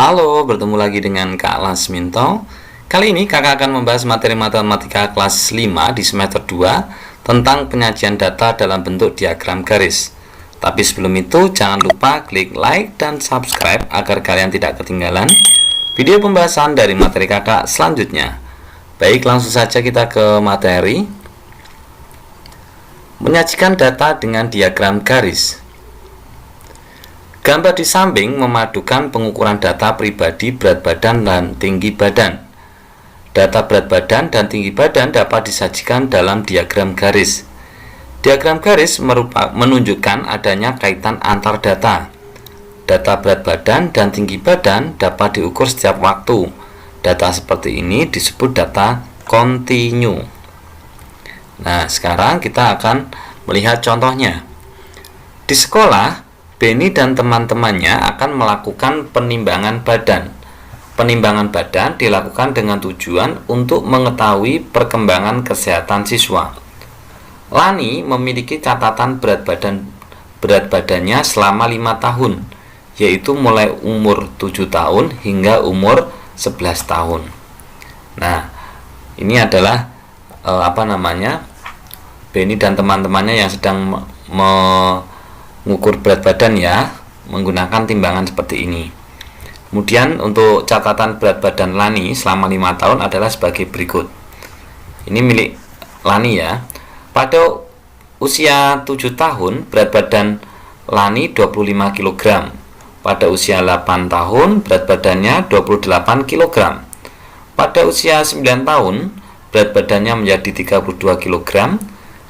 Halo, bertemu lagi dengan Kak Lasminto. Kali ini kakak akan membahas materi matematika kelas 5 di semester 2 tentang penyajian data dalam bentuk diagram garis. Tapi sebelum itu, jangan lupa klik like dan subscribe agar kalian tidak ketinggalan video pembahasan dari materi kakak selanjutnya. Baik, langsung saja kita ke materi. Menyajikan data dengan diagram garis. Gambar di samping memadukan pengukuran data pribadi berat badan dan tinggi badan. Data berat badan dan tinggi badan dapat disajikan dalam diagram garis. Diagram garis menunjukkan adanya kaitan antar data. Data berat badan dan tinggi badan dapat diukur setiap waktu. Data seperti ini disebut data kontinu. Nah, sekarang kita akan melihat contohnya. Di sekolah, Benny dan teman-temannya akan melakukan penimbangan badan. Penimbangan badan dilakukan dengan tujuan untuk mengetahui perkembangan kesehatan siswa. Lani memiliki catatan berat badannya selama 5 tahun, yaitu mulai umur 7 tahun hingga umur 11 tahun. Nah, ini adalah Benny dan teman-temannya yang sedang mengukur berat badan ya, menggunakan timbangan seperti ini. Kemudian untuk catatan berat badan Lani selama 5 tahun adalah sebagai berikut. Ini milik Lani ya. Pada usia 7 tahun berat badan Lani 25 kg. Pada usia 8 tahun berat badannya 28 kg. Pada usia 9 tahun berat badannya menjadi 32 kg.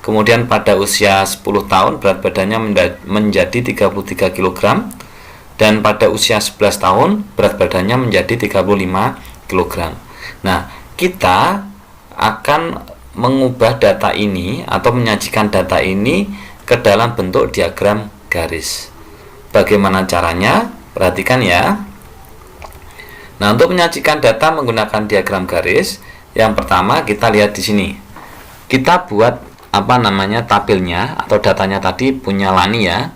Kemudian pada usia 10 tahun berat badannya menjadi 33 kg. Dan pada usia 11 tahun berat badannya menjadi 35 kg. Nah, kita akan mengubah data ini atau menyajikan data ini ke dalam bentuk diagram garis. Bagaimana caranya? Perhatikan ya. Nah, untuk menyajikan data menggunakan diagram garis, yang pertama kita lihat di sini. Kita buat tabelnya atau datanya tadi punya Lani ya.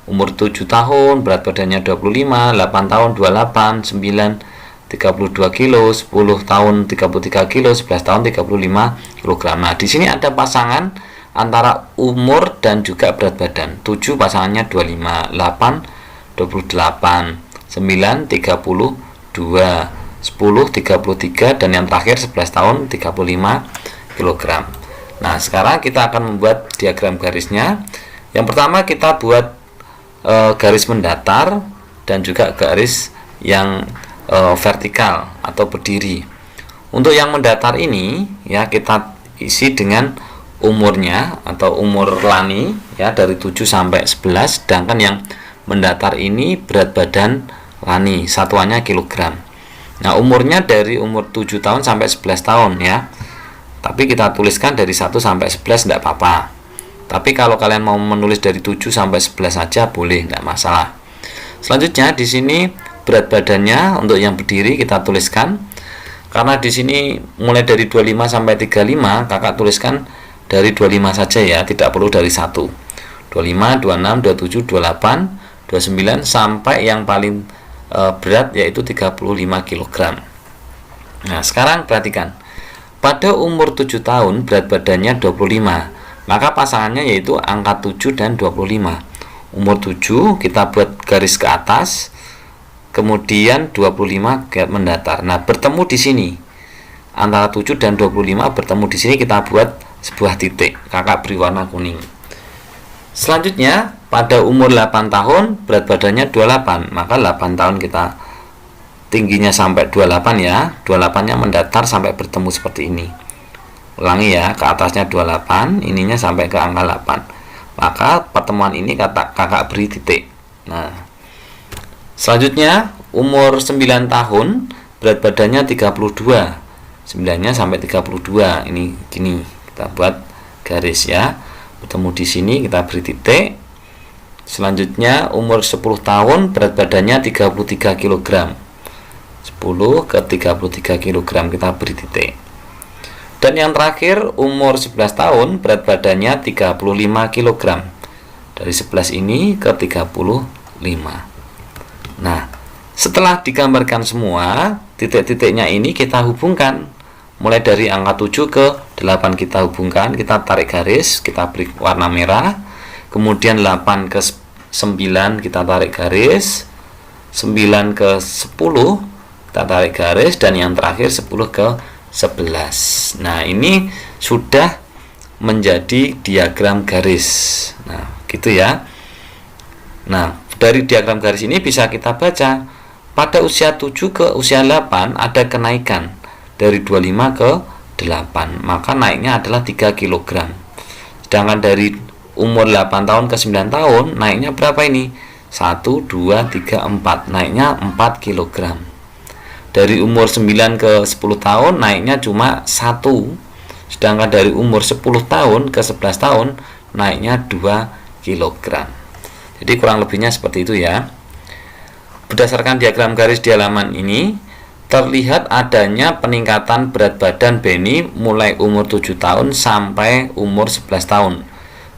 Umur 7 tahun, berat badannya 25, 8 tahun 28, 9 32 kilo, 10 tahun 33 kilo, 11 tahun 35 kg. Nah, di sini ada pasangan antara umur dan juga berat badan. 7 pasangannya 25, 8 28, 9 32, 10 33 dan yang terakhir 11 tahun 35 kg. Nah, sekarang kita akan membuat diagram garisnya. Yang pertama kita buat garis mendatar dan juga garis yang vertikal atau berdiri. Untuk yang mendatar ini ya kita isi dengan umurnya atau umur Lani ya dari 7 sampai 11, sedangkan yang mendatar ini berat badan Lani, satuannya kilogram. Nah, umurnya dari umur 7 tahun sampai 11 tahun ya. Tapi kita tuliskan dari 1 sampai 11 tidak apa-apa. Tapi kalau kalian mau menulis dari 7 sampai 11 saja boleh, tidak masalah. Selanjutnya di sini berat badannya untuk yang berdiri kita tuliskan. Karena di sini mulai dari 25 sampai 35, kakak tuliskan dari 25 saja ya, tidak perlu dari 1. 25, 26, 27, 28, 29 sampai yang paling berat yaitu 35 kg. Nah, sekarang perhatikan. Pada umur 7 tahun berat badannya 25. Maka pasangannya yaitu angka 7 dan 25. Umur 7 kita buat garis ke atas, kemudian 25 mendatar. Nah, bertemu di sini. Antara 7 dan 25 bertemu di sini, kita buat sebuah titik. Kakak beri warna kuning. Selanjutnya, pada umur 8 tahun berat badannya 28. Maka 8 tahun kita tingginya sampai 28 ya. 28-nya mendatar sampai bertemu seperti ini. Ulangi ya, ke atasnya 28, ininya sampai ke angka 8. Maka pertemuan ini kakak beri titik. Nah, selanjutnya umur 9 tahun berat badannya 32. 9-nya sampai 32. Ini gini, kita buat garis ya. Bertemu di sini kita beri titik. Selanjutnya umur 10 tahun berat badannya 33 kg. 10 ke 33 kg kita beri titik. Dan yang terakhir umur 11 tahun berat badannya 35 kg. Dari 11 ini ke 35. Nah, Setelah digambarkan semua, titik-titiknya ini kita hubungkan. Mulai dari angka 7 ke 8 kita hubungkan, kita tarik garis, kita beri warna merah. Kemudian 8 ke 9 kita tarik garis, 9 ke 10 kita tarik garis, dan yang terakhir 10 ke 11. Nah, ini sudah menjadi diagram garis. Nah, gitu ya. Nah, dari diagram garis ini bisa kita baca pada usia 7 ke usia 8 ada kenaikan dari 25 ke 8, maka naiknya adalah 3 kg. Sedangkan dari umur 8 tahun ke 9 tahun naiknya berapa ini? 1, 2, 3, 4, naiknya 4 kg. Dari umur 9 ke 10 tahun naiknya cuma 1. Sedangkan dari umur 10 tahun ke 11 tahun naiknya 2 kg. Jadi kurang lebihnya seperti itu ya. Berdasarkan diagram garis di halaman ini, terlihat adanya peningkatan berat badan Benny mulai umur 7 tahun sampai umur 11 tahun.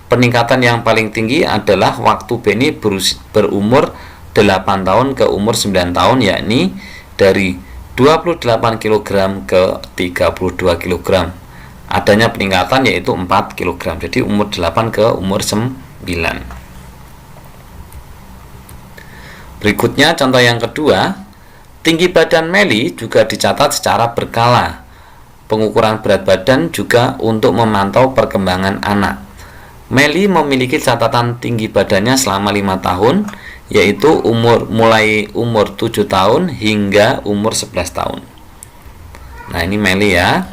Peningkatan yang paling tinggi adalah waktu Benny berumur 8 tahun ke umur 9 tahun, yakni dari 28 kg ke 32 kg. Adanya peningkatan yaitu 4 kg. Jadi umur 8 ke umur 9. Berikutnya contoh yang kedua, tinggi badan Meli juga dicatat secara berkala. Pengukuran berat badan juga untuk memantau perkembangan anak. Meli memiliki catatan tinggi badannya selama 5 tahun, yaitu mulai umur 7 tahun hingga umur 11 tahun. Nah, ini Meli ya.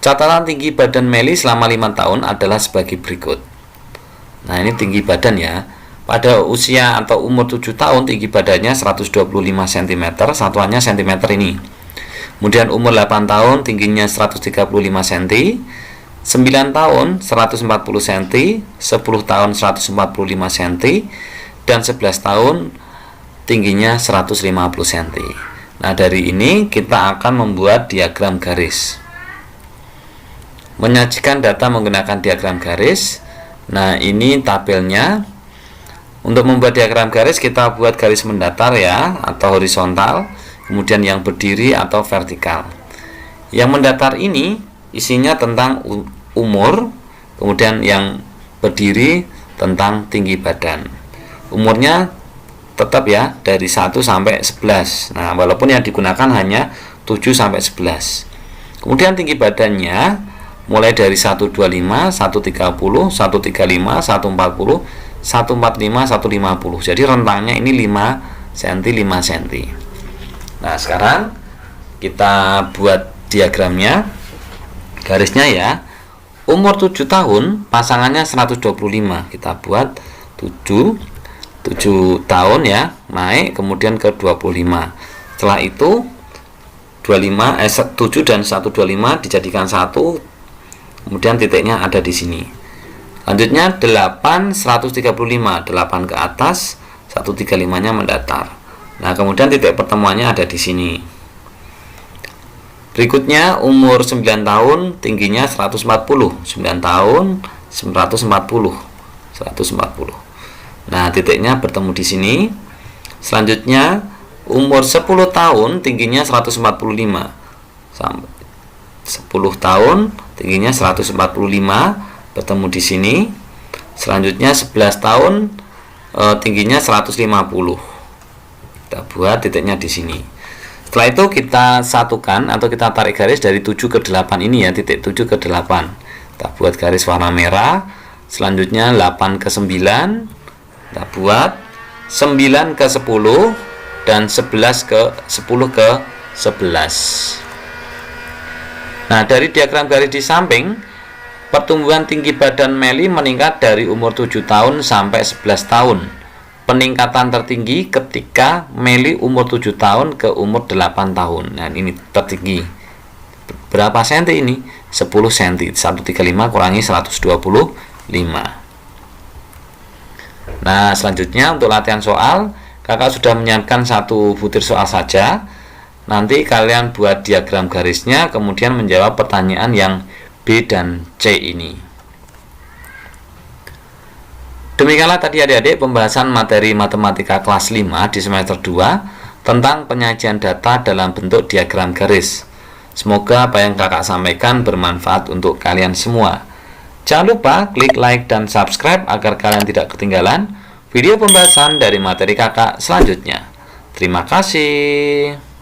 Catatan tinggi badan Meli selama 5 tahun adalah sebagai berikut. Nah, ini tinggi badan ya. Pada usia atau umur 7 tahun tinggi badannya 125 cm, satuannya cm ini. Kemudian umur 8 tahun tingginya 135 cm, 9 tahun 140 cm, 10 tahun 145 cm, dan 11 tahun tingginya 150 cm. Nah, dari ini kita akan membuat diagram garis. Menyajikan data menggunakan diagram garis. Nah, ini tabelnya. Untuk membuat diagram garis kita buat garis mendatar ya, atau horizontal, kemudian yang berdiri atau vertikal. Yang mendatar ini isinya tentang umur, kemudian yang berdiri tentang tinggi badan. Umurnya tetap ya dari 1 sampai 11. Nah, walaupun yang digunakan hanya 7 sampai 11. Kemudian tinggi badannya mulai dari 125, 130, 135, 140, 145, 150. Jadi rentangnya ini 5 cm, 5 cm. Nah, sekarang kita buat diagramnya. Garisnya ya. Umur 7 tahun pasangannya 125. Kita buat 7 tahun ya, naik kemudian ke 25. Setelah itu 7 dan 125 dijadikan 1. Kemudian titiknya ada di sini. Selanjutnya 8 135, 8 ke atas, 135-nya mendatar. Nah, kemudian titik pertemuannya ada di sini. Berikutnya umur 9 tahun tingginya 140, 9 tahun 140. Nah, titiknya bertemu di sini. Selanjutnya umur 10 tahun tingginya 145. 10 tahun tingginya 145 bertemu di sini. Selanjutnya 11 tahun tingginya 150. Kita buat titiknya di sini. Setelah itu kita satukan atau kita tarik garis dari 7 ke 8 ini ya, titik 7 ke 8. Kita buat garis warna merah. Selanjutnya 8 ke 9. Kita buat 9 ke 10 dan 10 ke 11. Nah, dari diagram garis di samping, pertumbuhan tinggi badan Meli meningkat dari umur 7 tahun sampai 11 tahun. Peningkatan tertinggi ketika Meli umur 7 tahun ke umur 8 tahun. Nah, ini tertinggi. Berapa senti ini? 10 cm. 135 kurangi 125. Nah, selanjutnya untuk latihan soal, kakak sudah menyiapkan 1 butir soal saja. Nanti kalian buat diagram garisnya, kemudian menjawab pertanyaan yang B dan C ini. Demikianlah tadi adik-adik pembahasan materi matematika kelas 5 di semester 2. tentang penyajian data dalam bentuk diagram garis. Semoga apa yang kakak sampaikan bermanfaat untuk kalian semua. Jangan lupa klik like dan subscribe agar kalian tidak ketinggalan video pembahasan dari materi kakak selanjutnya. Terima kasih.